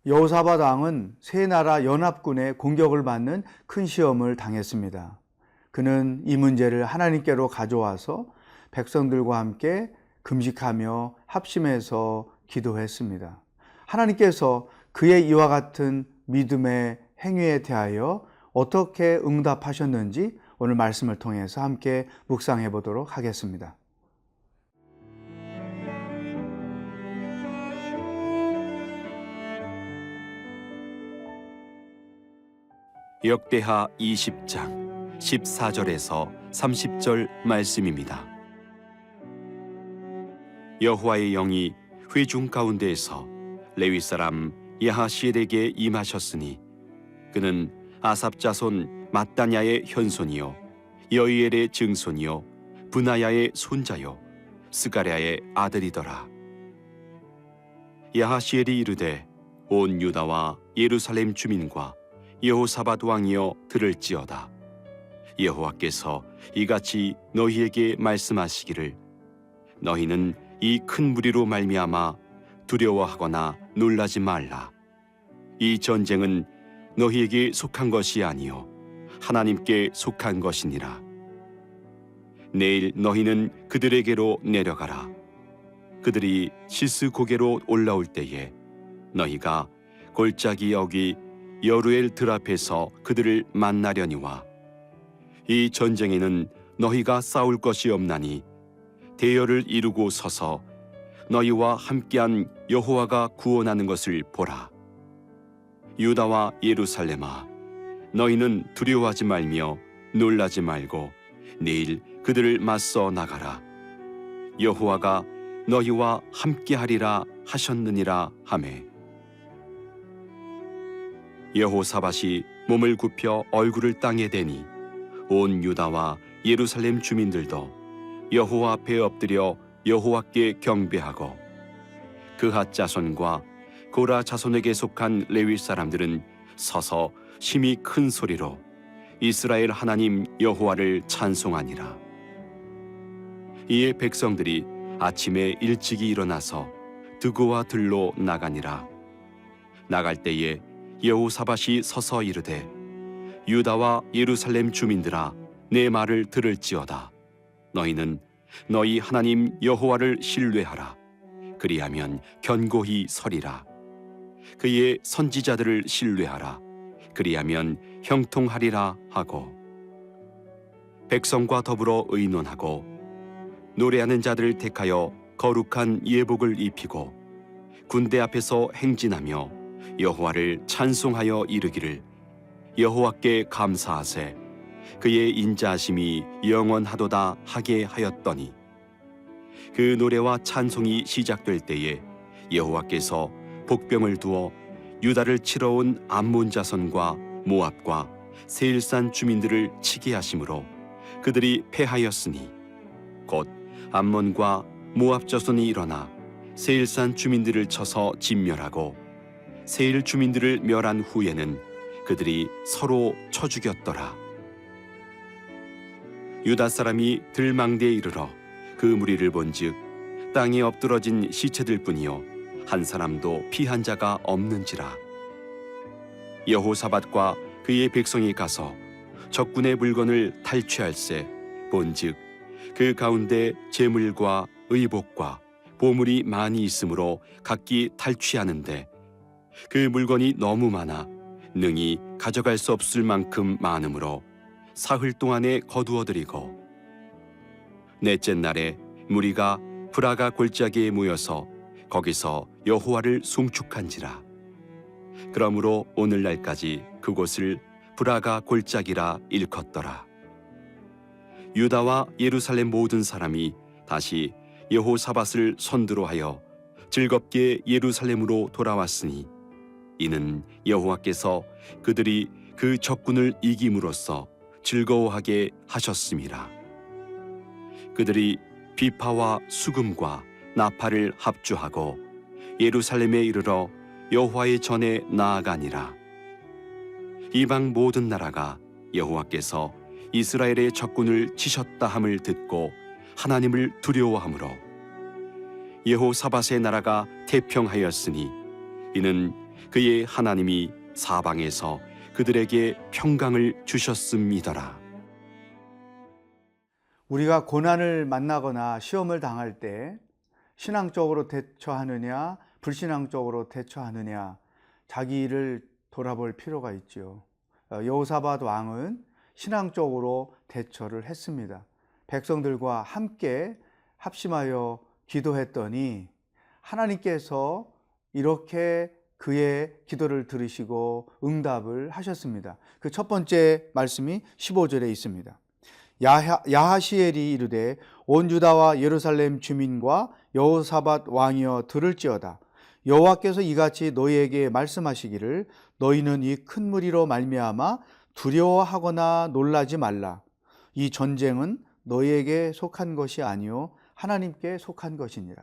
여호사밧 왕은 세 나라 연합군의 공격을 받는 큰 시험을 당했습니다. 그는 이 문제를 하나님께로 가져와서 백성들과 함께 금식하며 합심해서 기도했습니다. 하나님께서 그의 이와 같은 믿음의 행위에 대하여 어떻게 응답하셨는지 오늘 말씀을 통해서 함께 묵상해 보도록 하겠습니다. 역대하 20장 14절에서 30절 말씀입니다. 여호와의 영이 회중 가운데에서 레위 사람 야하시엘에게 임하셨으니 그는 아삽 자손 mat단야의 현손이요 여이엘의 증손이요 브나야의 손자요 스가랴의 아들이더라. 야하시엘이 이르되 온 유다와 예루살렘 주민과 여호사밧 왕이여 들을지어다. 여호와께서 이같이 너희에게 말씀하시기를 너희는 이 큰 무리로 말미암아 두려워하거나 놀라지 말라. 이 전쟁은 너희에게 속한 것이 아니요 하나님께 속한 것이니라. 내일 너희는 그들에게로 내려가라. 그들이 시스 고개로 올라올 때에 너희가 골짜기 여기 여루엘 들 앞에서 그들을 만나려니와 이 전쟁에는 너희가 싸울 것이 없나니 대열을 이루고 서서 너희와 함께한 여호와가 구원하는 것을 보라. 유다와 예루살렘아 너희는 두려워하지 말며 놀라지 말고 내일 그들을 맞서 나가라. 여호와가 너희와 함께하리라 하셨느니라 하매 여호사밧이 몸을 굽혀 얼굴을 땅에 대니 온 유다와 예루살렘 주민들도 여호와 앞에 엎드려 여호와께 경배하고 그핫 자손과 고라 자손에게 속한 레위 사람들은 서서 심히 큰 소리로 이스라엘 하나님 여호와를 찬송하니라. 이에 백성들이 아침에 일찍이 일어나서 드고와 들로 나가니라. 나갈 때에 여호사밧이 서서 이르되 유다와 예루살렘 주민들아 내 말을 들을지어다. 너희는 너희 하나님 여호와를 신뢰하라. 그리하면 견고히 서리라. 그의 선지자들을 신뢰하라. 그리하면 형통하리라 하고 백성과 더불어 의논하고 노래하는 자들을 택하여 거룩한 예복을 입히고 군대 앞에서 행진하며 여호와를 찬송하여 이르기를 여호와께 감사하세 그의 인자하심이 영원하도다 하게 하였더니 그 노래와 찬송이 시작될 때에 여호와께서 복병을 두어 유다를 치러 온 암몬 자손과 모압과 세일산 주민들을 치게 하심으로 그들이 패하였으니 곧 암몬과 모압 자손이 일어나 세일산 주민들을 쳐서 진멸하고 세일 주민들을 멸한 후에는 그들이 서로 쳐 죽였더라. 유다 사람이 들망대에 이르러 그 무리를 본즉 땅에 엎드러진 시체들 뿐이요 한 사람도 피한 자가 없는지라. 여호사밧과 그의 백성이 가서 적군의 물건을 탈취할세 본즉 그 가운데 재물과 의복과 보물이 많이 있으므로 각기 탈취하는데 그 물건이 너무 많아 능히 가져갈 수 없을 만큼 많으므로 사흘 동안에 거두어들이고 넷째 날에 무리가 브라가 골짜기에 모여서 거기서 여호와를 송축한지라. 그러므로 오늘날까지 그곳을 브라가 골짜기라 일컫더라. 유다와 예루살렘 모든 사람이 다시 여호사밧을 선두로 하여 즐겁게 예루살렘으로 돌아왔으니 이는 여호와께서 그들이 그 적군을 이김으로써 즐거워하게 하셨음이라. 그들이 비파와 수금과 나팔을 합주하고 예루살렘에 이르러 여호와의 전에 나아가니라. 이방 모든 나라가 여호와께서 이스라엘의 적군을 치셨다 함을 듣고 하나님을 두려워하므로 여호사밧의 나라가 태평하였으니 이는 그의 하나님이 사방에서 그들에게 평강을 주셨음이더라. 우리가 고난을 만나거나 시험을 당할 때 신앙적으로 대처하느냐, 불신앙적으로 대처하느냐, 자기를 돌아볼 필요가 있죠. 여호사밧 왕은 신앙적으로 대처를 했습니다. 백성들과 함께 합심하여 기도했더니 하나님께서 이렇게 그의 기도를 들으시고 응답을 하셨습니다. 그 첫 번째 말씀이 15절에 있습니다. 야하시엘이 이르되 온 유다와 예루살렘 주민과 여호사밧 왕이여 들을지어다. 여호와께서 이같이 너희에게 말씀하시기를 너희는 이 큰 무리로 말미암아 두려워하거나 놀라지 말라. 이 전쟁은 너희에게 속한 것이 아니요 하나님께 속한 것이니라.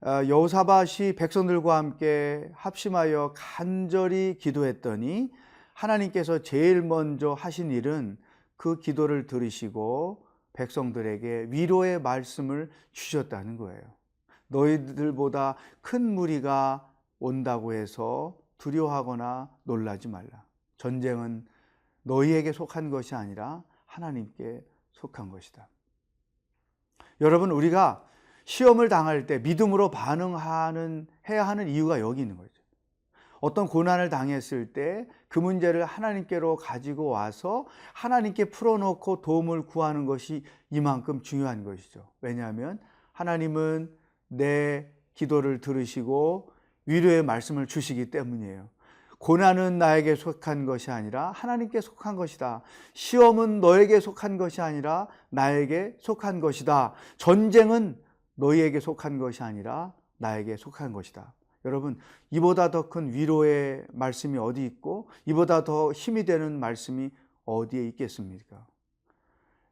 여호사밧이 백성들과 함께 합심하여 간절히 기도했더니 하나님께서 제일 먼저 하신 일은 그 기도를 들으시고 백성들에게 위로의 말씀을 주셨다는 거예요. 너희들보다 큰 무리가 온다고 해서 두려워하거나 놀라지 말라. 전쟁은 너희에게 속한 것이 아니라 하나님께 속한 것이다. 여러분, 우리가 시험을 당할 때 믿음으로 해야 하는 이유가 여기 있는 거죠. 어떤 고난을 당했을 때 그 문제를 하나님께로 가지고 와서 하나님께 풀어놓고 도움을 구하는 것이 이만큼 중요한 것이죠. 왜냐하면 하나님은 내 기도를 들으시고 위로의 말씀을 주시기 때문이에요. 고난은 나에게 속한 것이 아니라 하나님께 속한 것이다. 시험은 너에게 속한 것이 아니라 나에게 속한 것이다. 전쟁은 너희에게 속한 것이 아니라 나에게 속한 것이다. 여러분, 이보다 더 큰 위로의 말씀이 어디 있고 이보다 더 힘이 되는 말씀이 어디에 있겠습니까?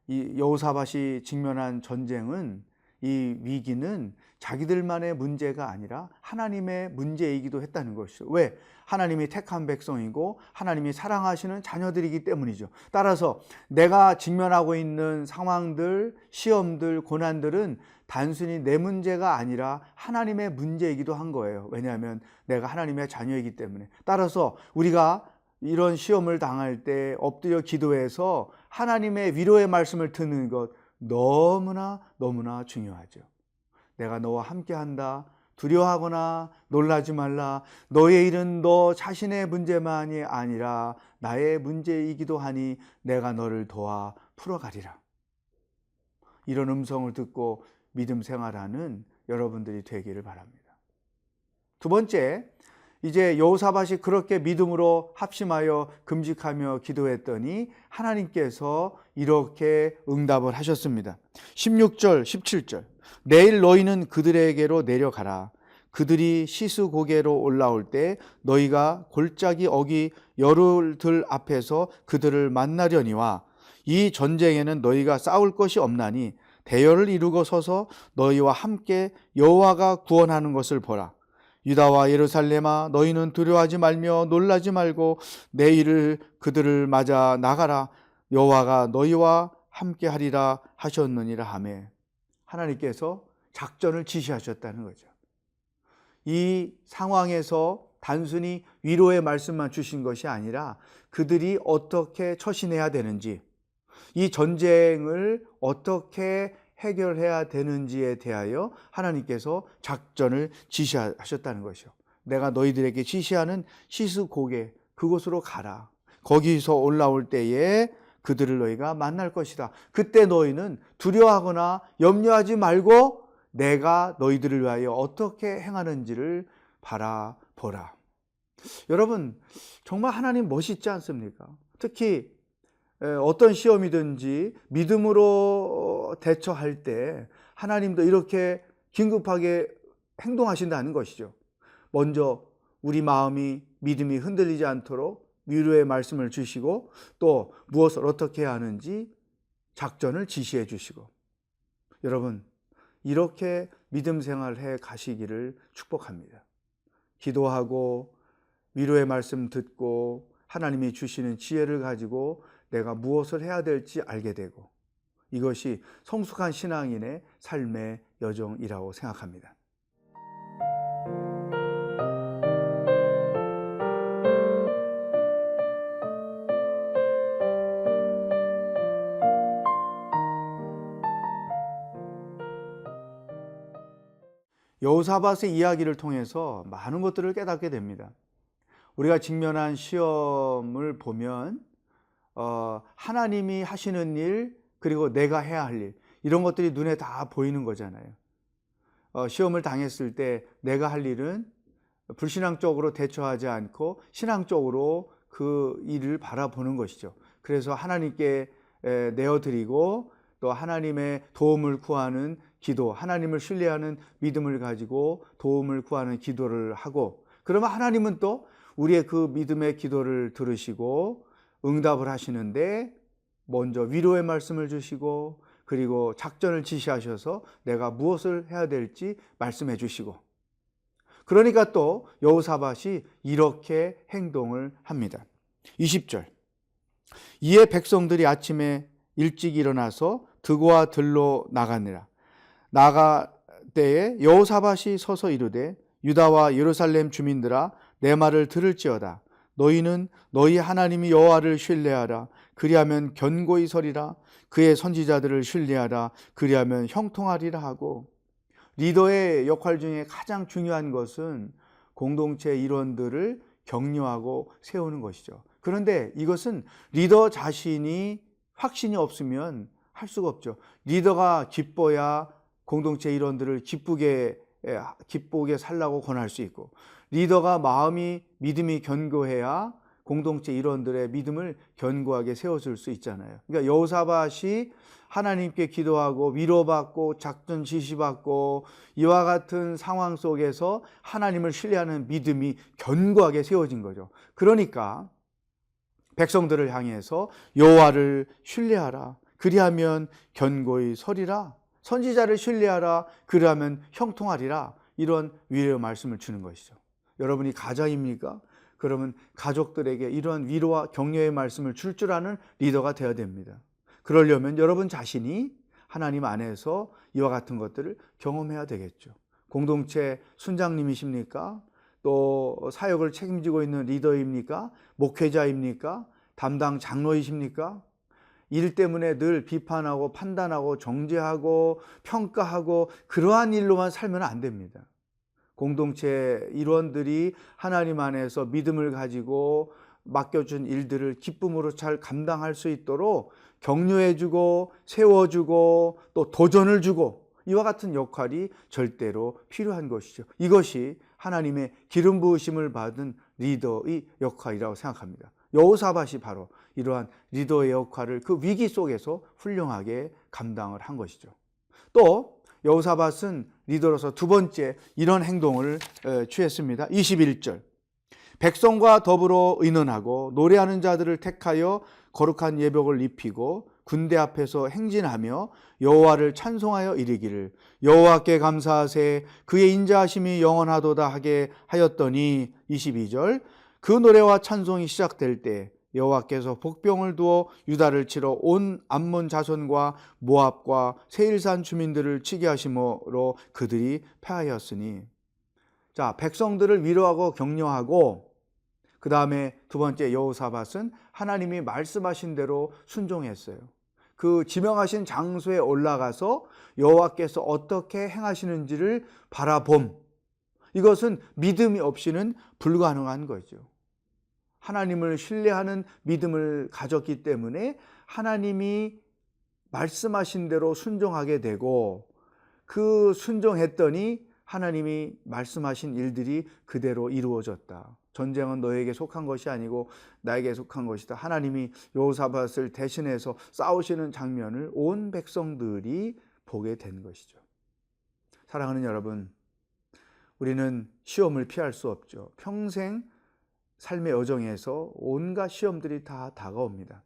이 여호사밧이 직면한 전쟁은, 이 위기는 자기들만의 문제가 아니라 하나님의 문제이기도 했다는 것이죠. 왜? 하나님이 택한 백성이고 하나님이 사랑하시는 자녀들이기 때문이죠. 따라서 내가 직면하고 있는 상황들, 시험들, 고난들은 단순히 내 문제가 아니라 하나님의 문제이기도 한 거예요. 왜냐하면 내가 하나님의 자녀이기 때문에. 따라서 우리가 이런 시험을 당할 때 엎드려 기도해서 하나님의 위로의 말씀을 듣는 것 너무나 중요하죠. 내가 너와 함께한다. 두려워하거나 놀라지 말라. 너의 일은 너 자신의 문제만이 아니라 나의 문제이기도 하니 내가 너를 도와 풀어가리라. 이런 음성을 듣고 믿음 생활하는 여러분들이 되기를 바랍니다. 두 번째, 이제 여호사밧이 그렇게 믿음으로 합심하여 금식하며 기도했더니 하나님께서 이렇게 응답을 하셨습니다. 16절, 17절. 내일 너희는 그들에게로 내려가라. 그들이 시스고개로 올라올 때 너희가 골짜기 어기 열흘들 앞에서 그들을 만나려니와 이 전쟁에는 너희가 싸울 것이 없나니 대열을 이루고 서서 너희와 함께 여호와가 구원하는 것을 보라. 유다와 예루살렘아 너희는 두려워하지 말며 놀라지 말고 내일을 그들을 맞아 나가라. 여호와가 너희와 함께 하리라 하셨느니라 하매, 하나님께서 작전을 지시하셨다는 거죠. 이 상황에서 단순히 위로의 말씀만 주신 것이 아니라 그들이 어떻게 처신해야 되는지, 이 전쟁을 어떻게 해결해야 되는지에 대하여 하나님께서 작전을 지시하셨다는 것이요. 내가 너희들에게 지시하는 시스고개, 그곳으로 가라. 거기서 올라올 때에 그들을 너희가 만날 것이다. 그때 너희는 두려워하거나 염려하지 말고 내가 너희들을 위하여 어떻게 행하는지를 바라보라. 여러분, 정말 하나님 멋있지 않습니까? 특히 어떤 시험이든지 믿음으로 대처할 때 하나님도 이렇게 긴급하게 행동하신다는 것이죠. 먼저 우리 마음이 믿음이 흔들리지 않도록 위로의 말씀을 주시고 또 무엇을 어떻게 해야 하는지 작전을 지시해 주시고, 여러분 이렇게 믿음 생활해 가시기를 축복합니다. 기도하고 위로의 말씀 듣고 하나님이 주시는 지혜를 가지고 내가 무엇을 해야 될지 알게 되고, 이것이 성숙한 신앙인의 삶의 여정이라고 생각합니다. 여호사밧의 이야기를 통해서 많은 것들을 깨닫게 됩니다. 우리가 직면한 시험을 보면 하나님이 하시는 일, 그리고 내가 해야 할 일, 이런 것들이 눈에 다 보이는 거잖아요. 시험을 당했을 때 내가 할 일은 불신앙적으로 대처하지 않고 신앙적으로 그 일을 바라보는 것이죠. 그래서 하나님께 내어드리고 또 하나님의 도움을 구하는 기도, 하나님을 신뢰하는 믿음을 가지고 도움을 구하는 기도를 하고, 그러면 하나님은 또 우리의 그 믿음의 기도를 들으시고 응답을 하시는데 먼저 위로의 말씀을 주시고, 그리고 작전을 지시하셔서 내가 무엇을 해야 될지 말씀해 주시고, 그러니까 또 여호사밧이 이렇게 행동을 합니다. 20절. 이에 백성들이 아침에 일찍 일어나서 드고와 들로 나가니라. 나가 때에 여호사밧이 서서 이르되 유다와 예루살렘 주민들아, 내 말을 들을지어다. 너희는 너희 하나님 여호와를 신뢰하라. 그리하면 견고히 서리라. 그의 선지자들을 신뢰하라. 그리하면 형통하리라 하고, 리더의 역할 중에 가장 중요한 것은 공동체 일원들을 격려하고 세우는 것이죠. 그런데 이것은 리더 자신이 확신이 없으면 할 수가 없죠. 리더가 기뻐야 공동체 일원들을 기쁘게 살라고 권할 수 있고, 리더가 믿음이 견고해야 공동체 일원들의 믿음을 견고하게 세워줄 수 있잖아요. 그러니까 여호사밧이 하나님께 기도하고 위로받고 작전 지시받고 이와 같은 상황 속에서 하나님을 신뢰하는 믿음이 견고하게 세워진 거죠. 그러니까 백성들을 향해서 여호와를 신뢰하라. 그리하면 견고히 서리라. 선지자를 신뢰하라. 그리하면 형통하리라. 이런 위로의 말씀을 주는 것이죠. 여러분이 가장입니까? 그러면 가족들에게 이런 위로와 격려의 말씀을 줄 아는 리더가 되어야 됩니다. 그러려면 여러분 자신이 하나님 안에서 이와 같은 것들을 경험해야 되겠죠. 공동체 순장님이십니까? 또 사역을 책임지고 있는 리더입니까? 목회자입니까? 담당 장로이십니까? 일 때문에 늘 비판하고 판단하고 정죄하고 평가하고 그러한 일로만 살면 안 됩니다. 공동체 일원들이 하나님 안에서 믿음을 가지고 맡겨준 일들을 기쁨으로 잘 감당할 수 있도록 격려해주고 세워주고 또 도전을 주고, 이와 같은 역할이 절대로 필요한 것이죠. 이것이 하나님의 기름 부으심을 받은 리더의 역할이라고 생각합니다. 여호사밧이 바로 이러한 리더의 역할을 그 위기 속에서 훌륭하게 감당을 한 것이죠. 또 여호사밧은 리더로서 두 번째 이런 행동을 취했습니다. 21절. 백성과 더불어 의논하고 노래하는 자들을 택하여 거룩한 예복을 입히고 군대 앞에서 행진하며 여호와를 찬송하여 이르기를 여호와께 감사하세 그의 인자하심이 영원하도다 하게 하였더니, 22절. 그 노래와 찬송이 시작될 때 여호와께서 복병을 두어 유다를 치러 온 암몬 자손과 모압과 세일산 주민들을 치게 하심으로 그들이 패하였으니. 자, 백성들을 위로하고 격려하고, 그 다음에 두 번째 여호사밧은 하나님이 말씀하신 대로 순종했어요. 그 지명하신 장소에 올라가서 여호와께서 어떻게 행하시는지를 바라봄. 이것은 믿음이 없이는 불가능한 거죠. 하나님을 신뢰하는 믿음을 가졌기 때문에 하나님이 말씀하신 대로 순종하게 되고, 그 순종했더니 하나님이 말씀하신 일들이 그대로 이루어졌다. 전쟁은 너에게 속한 것이 아니고 나에게 속한 것이다. 하나님이 여호사밧을 대신해서 싸우시는 장면을 온 백성들이 보게 된 것이죠. 사랑하는 여러분, 우리는 시험을 피할 수 없죠. 평생 삶의 여정에서 온갖 시험들이 다 다가옵니다.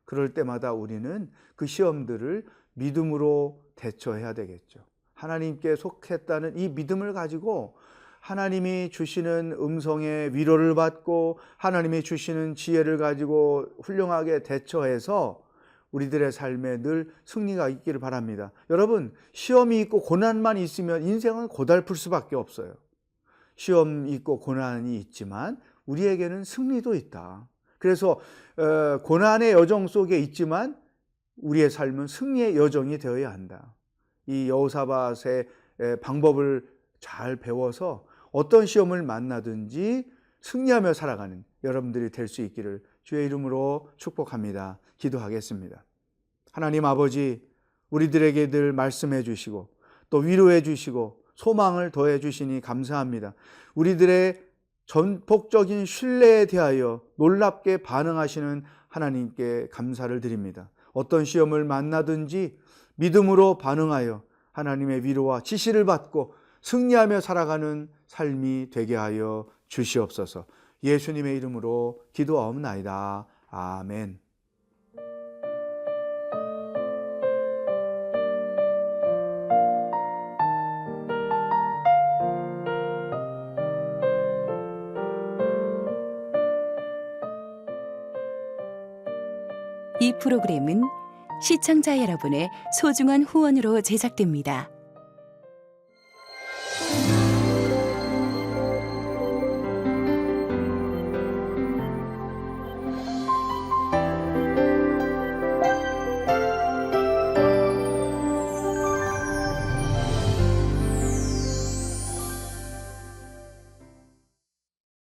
그럴 때마다 우리는 그 시험들을 믿음으로 대처해야 되겠죠. 하나님께 속했다는 이 믿음을 가지고 하나님이 주시는 음성의 위로를 받고 하나님이 주시는 지혜를 가지고 훌륭하게 대처해서 우리들의 삶에 늘 승리가 있기를 바랍니다. 여러분, 시험이 있고 고난만 있으면 인생은 고달플 수밖에 없어요. 시험이 있고 고난이 있지만 우리에게는 승리도 있다. 그래서 고난의 여정 속에 있지만 우리의 삶은 승리의 여정이 되어야 한다. 이 여호사밧의 방법을 잘 배워서 어떤 시험을 만나든지 승리하며 살아가는 여러분들이 될 수 있기를 주의 이름으로 축복합니다. 기도하겠습니다. 하나님 아버지, 우리들에게 늘 말씀해 주시고 또 위로해 주시고 소망을 더해 주시니 감사합니다. 우리들의 전폭적인 신뢰에 대하여 놀랍게 반응하시는 하나님께 감사를 드립니다. 어떤 시험을 만나든지 믿음으로 반응하여 하나님의 위로와 지시를 받고 승리하며 살아가는 삶이 되게 하여 주시옵소서. 예수님의 이름으로 기도하옵나이다. 아멘. 이 프로그램은 시청자 여러분의 소중한 후원으로 제작됩니다.